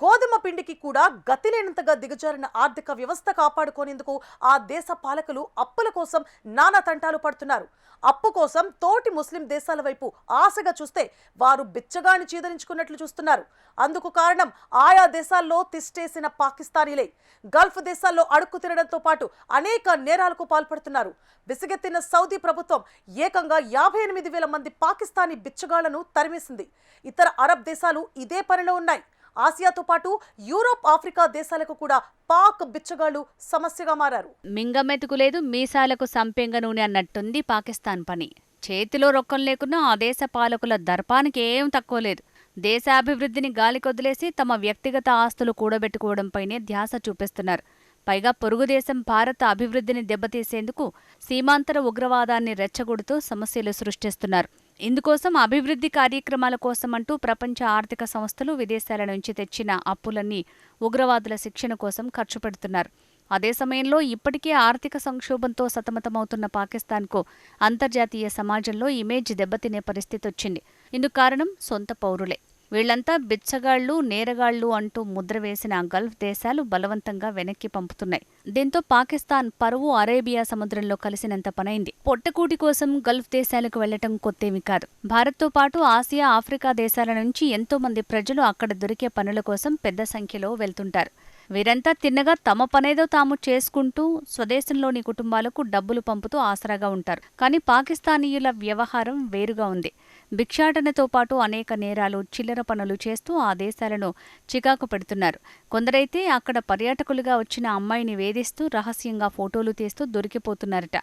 గోధుమ పిండికి కూడా గతిలేనంతగా దిగజారిన ఆర్థిక వ్యవస్థ కాపాడుకునేందుకు ఆ దేశ పాలకులు అప్పుల కోసం నానా తంటాలు పడుతున్నారు. అప్పు కోసం తోటి ముస్లిం దేశాల వైపు ఆశగా చూస్తే వారు బిచ్చగాని చీదరించుకున్నట్లు చూస్తున్నారు. అందుకు కారణం ఆయా దేశాల్లో తిష్టేసిన పాకిస్తానీలే. గల్ఫ్ దేశాల్లో అడుక్కు తినడంతో పాటు అనేక నేరాలకు పాల్పడుతున్నారు. విసిగెత్తిన సౌదీ ప్రభుత్వం ఏకంగా 58,000 మంది పాకిస్తానీ బిచ్చగాళ్లను తరిమేసింది. ఇతర అరబ్ దేశాలు ఇదే పనిలో ఉన్నాయి. ఆసియాతో పాటు యూరోప్, ఆఫ్రికా దేశాలకు కూడా పాక్ బిచ్చగాళ్లు సమస్యగా మారారు. మింగమెతుకు లేదు, మీసాలకు సంపెంగ నూనె అన్నట్టుంది పాకిస్తాన్ పని. చేతిలో రొక్కం లేకున్నా ఆ దేశ పాలకుల దర్పానికి ఏం తక్కువ లేదు. దేశాభివృద్ధిని గాలికొదిలేసి తమ వ్యక్తిగత ఆస్తులు కూడబెట్టుకోవడంపైనే ధ్యాస చూపిస్తున్నారు. పైగా పొరుగుదేశం భారత అభివృద్ధిని దెబ్బతీసేందుకు సీమాంతర ఉగ్రవాదాన్ని రెచ్చగొడుతూ సమస్యలు సృష్టిస్తున్నారు. ఇందుకోసం అభివృద్ధి కార్యక్రమాల కోసమంటూ ప్రపంచ ఆర్థిక సంస్థలు విదేశాల నుంచి తెచ్చిన అప్పులన్నీ ఉగ్రవాదుల శిక్షణ కోసం ఖర్చు పెడుతున్నారు. అదే సమయంలో ఇప్పటికే ఆర్థిక సంక్షోభంతో సతమతమవుతున్న పాకిస్తాన్కు అంతర్జాతీయ సమాజంలో ఇమేజ్ దెబ్బతినే పరిస్థితి వచ్చింది. ఇందుకు కారణం సొంత పౌరులే. వీళ్లంతా బిచ్చగాళ్లు, నేరగాళ్లు అంటూ ముద్ర వేసిన గల్ఫ్ దేశాలు బలవంతంగా వెనక్కి పంపుతున్నాయి. దీంతో పాకిస్తాన్ పరువు అరేబియా సముద్రంలో కలిసినంత పనైంది. పొట్టకూటి కోసం గల్ఫ్ దేశాలకు వెళ్లటం కొత్తేమీ కాదు. భారత్తో పాటు ఆసియా, ఆఫ్రికా దేశాల నుంచి ఎంతో మంది ప్రజలు అక్కడ దొరికే పనుల కోసం పెద్ద సంఖ్యలో వెళ్తుంటారు. వీరంతా తిన్నగా తమ పనేదో తాము చేసుకుంటూ స్వదేశంలోని కుటుంబాలకు డబ్బులు పంపుతూ ఆసరాగా ఉంటారు. కానీ పాకిస్తానీయుల వ్యవహారం వేరుగా ఉంది. భిక్షాటనతో పాటు అనేక నేరాలు, చిల్లర పనులు చేస్తూ ఆ దేశాలను చికాకు పెడుతున్నారు. కొందరైతే అక్కడ పర్యాటకులుగా వచ్చిన అమ్మాయిని వేధిస్తూ రహస్యంగా ఫోటోలు తీస్తూ దొరికిపోతున్నారట.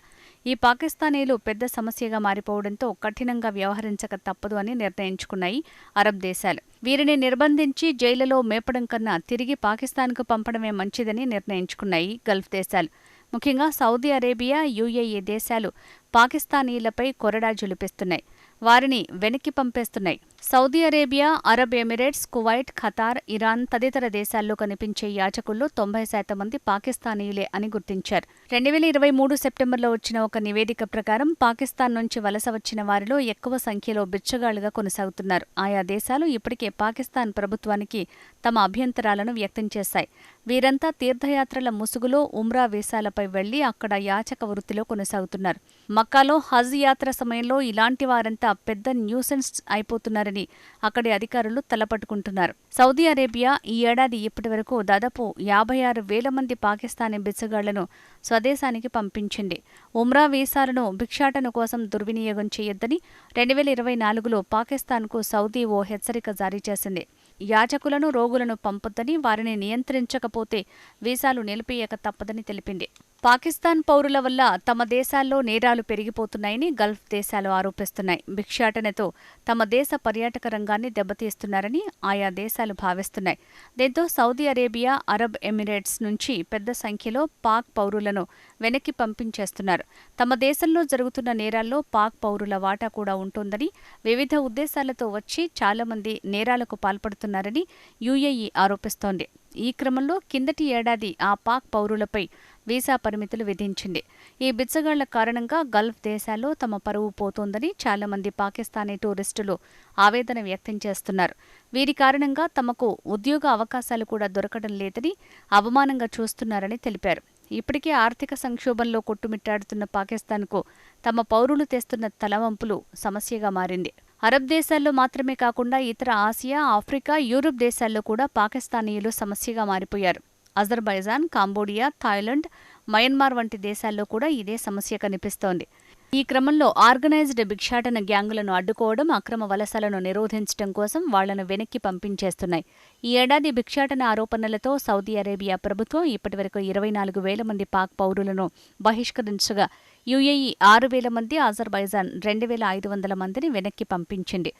ఈ పాకిస్తానీలు పెద్ద సమస్యగా మారిపోవడంతో కఠినంగా వ్యవహరించక తప్పదు అని నిర్ణయించుకున్నాయి అరబ్ దేశాలు. వీరిని నిర్బంధించి జైళ్లలో మేపడం కన్నా తిరిగి పాకిస్తాన్కు పంపడమే మంచిదని నిర్ణయించుకున్నాయి గల్ఫ్ దేశాలు. ముఖ్యంగా సౌదీ అరేబియా, యుఏఈ దేశాలు పాకిస్తానీలపై కొరడా జులిపిస్తున్నాయి. వారిని వెనక్కి పంపేస్తున్నాయి. Saudi Arabia, Arab Emirates, Kuwait, Qatar, Iran తదితర దేశాల్లో కనిపించే యాచకుల్లో 90% మంది పాకిస్తానీయులే అని గుర్తించారు. 2023 సెప్టెంబర్లో వచ్చిన ఒక నివేదిక ప్రకారం పాకిస్తాన్ నుంచి వలస వచ్చిన వారిలో ఎక్కువ సంఖ్యలో బిచ్చగాళ్లుగా కొనసాగుతున్నారు. ఆయా దేశాలు ఇప్పటికే పాకిస్తాన్ ప్రభుత్వానికి తమ అభ్యంతరాలను వ్యక్తం చేశాయి. వీరంతా తీర్థయాత్రల ముసుగులో ఉమ్రా వీసాలపై వెళ్లి అక్కడ యాచక వృత్తిలో కొనసాగుతున్నారు. మక్కాలో హజ్ యాత్ర సమయంలో ఇలాంటి వారంతా పెద్ద న్యూసెన్స్ అయిపోతున్నారని అక్కడి అధికారులు తలపట్టుకుంటున్నారు. సౌదీ అరేబియా ఈ ఏడాది ఇప్పటివరకు దాదాపు 56,000 మంది పాకిస్తానీ బిచ్చగాళ్లను స్వదేశానికి పంపించింది. ఉమ్రా వీసాలను భిక్షాటన కోసం దుర్వినియోగం చేయొద్దని 2024లో పాకిస్తాన్కు సౌదీ ఓ హెచ్చరిక జారీ చేసింది. యాచకులను, రోగులను పంపొద్దని, వారిని నియంత్రించకపోతే వీసాలు నిలిపివేయక తప్పదని తెలిపింది. పాకిస్తాన్ పౌరుల వల్ల తమ దేశాల్లో నేరాలు పెరిగిపోతున్నాయని గల్ఫ్ దేశాలు ఆరోపిస్తున్నాయి. భిక్షాటనతో తమ దేశ పర్యాటక రంగాన్ని దెబ్బతీస్తున్నారని ఆయా దేశాలు భావిస్తున్నాయి. దీంతో సౌదీ అరేబియా, అరబ్ ఎమిరేట్స్ నుంచి పెద్ద సంఖ్యలో పాక్ పౌరులను వెనక్కి పంపించేస్తున్నారు. తమ దేశంలో జరుగుతున్న నేరాల్లో పాక్ పౌరుల వాటా కూడా ఉంటుందని, వివిధ ఉద్దేశాలతో వచ్చి చాలామంది నేరాలకు పాల్పడుతున్నారని యుఏఈ ఆరోపిస్తోంది. ఈ క్రమంలో కిందటి ఏడాది ఆ పాక్ పౌరులపై వీసా పరిమితులు విధించింది. ఈ బిచ్చగాళ్ల కారణంగా గల్ఫ్ దేశాల్లో తమ పరువు పోతోందని చాలామంది పాకిస్తానీ టూరిస్టులు ఆవేదన వ్యక్తం చేస్తున్నారు. వీరి కారణంగా తమకు ఉద్యోగ అవకాశాలు కూడా దొరకడం లేదని, అవమానంగా చూస్తున్నారని తెలిపారు. ఇప్పటికే ఆర్థిక సంక్షోభంలో కొట్టుమిట్టాడుతున్న పాకిస్తాన్కు తమ పౌరులు తెస్తున్న తలవంపులు సమస్యగా మారింది. అరబ్ దేశాల్లో మాత్రమే కాకుండా ఇతర ఆసియా, ఆఫ్రికా, యూరప్ దేశాల్లో కూడా పాకిస్తానీయులు సమస్యగా మారిపోయారు. అజర్బైజాన్, కాంబోడియా, థాయిలాండ్, మయన్మార్ వంటి దేశాల్లో కూడా ఇదే సమస్య కనిపిస్తోంది. ఈ క్రమంలో ఆర్గనైజ్డ్ భిక్షాటన గ్యాంగులను అడ్డుకోవడం, అక్రమ వలసలను నిరోధించడం కోసం వాళ్లను వెనక్కి పంపించేస్తున్నాయి. ఈ ఏడాది భిక్షాటన ఆరోపణలతో సౌదీ అరేబియా ప్రభుత్వం ఇప్పటివరకు 24,000 మంది పాక్ పౌరులను బహిష్కరించగా యుఏఈ 6,000 మంది, అజర్బైజాన్ 2,500 మందిని వెనక్కి పంపించింది.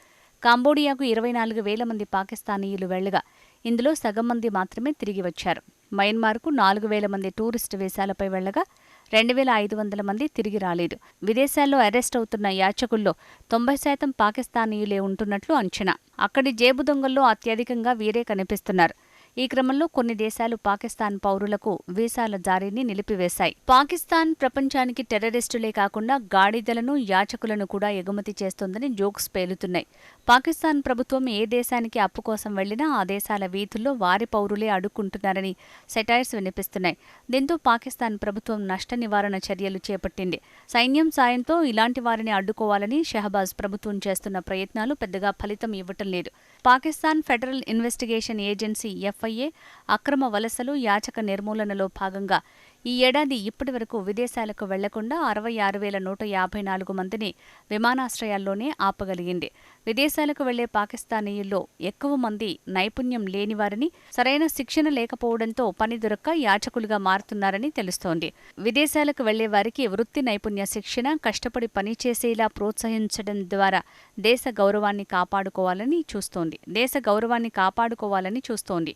కాంబోడియాకు 24,000 మంది పాకిస్తానీయులు వెళ్లగా ఇందులో సగం మంది మాత్రమే తిరిగి వచ్చారు. మయన్మార్కు 4,000 మంది టూరిస్టు వీసాలపై వెళ్లగా 2,500 మంది తిరిగి రాలేదు. విదేశాల్లో అరెస్ట్ అవుతున్న యాచకుల్లో 90% పాకిస్తానీయులే ఉంటున్నట్లు అంచనా. అక్కడి జేబు దొంగల్లో అత్యధికంగా వీరే కనిపిస్తున్నారు. ఈ క్రమంలో కొన్ని దేశాలు పాకిస్తాన్ పౌరులకు వీసాల జారీని నిలిపివేశాయి. పాకిస్తాన్ ప్రపంచానికి టెర్రరిస్టులే కాకుండా గాడిదలను, యాచకులను కూడా ఎగుమతి చేస్తోందని జోక్స్ పేలుతున్నాయి. పాకిస్తాన్ ప్రభుత్వం ఏ దేశానికి అప్పు కోసం వెళ్లినా ఆ దేశాల వీధుల్లో వారి పౌరులే అడ్డుకుంటున్నారని సెటైర్స్ వినిపిస్తున్నాయి. దీంతో పాకిస్తాన్ ప్రభుత్వం నష్ట నివారణ చర్యలు చేపట్టింది. సైన్యం సాయంతో ఇలాంటి వారిని అడ్డుకోవాలని షహబాజ్ ప్రభుత్వం చేస్తున్న ప్రయత్నాలు పెద్దగా ఫలితం ఇవ్వటం లేదు. Pakistan federal investigation agency FIA అక్రమ వలసలు, యాచక నిర్మూలనలో భాగంగా ఈ ఏడాది ఇప్పటి వరకు విదేశాలకు వెళ్లకుండా 66,154 మందిని విమానాశ్రయాల్లోనే ఆపగలిగింది. విదేశాలకు వెళ్లే పాకిస్తానీయుల్లో ఎక్కువ మంది నైపుణ్యం లేనివారని, సరైన శిక్షణ లేకపోవడంతో పని దొరక్క యాచకులుగా మారుతున్నారని తెలుస్తోంది. విదేశాలకు వెళ్లే వారికి వృత్తి నైపుణ్య శిక్షణ, కష్టపడి పనిచేసేలా ప్రోత్సహించడం ద్వారా దేశ గౌరవాన్ని కాపాడుకోవాలని చూస్తోంది.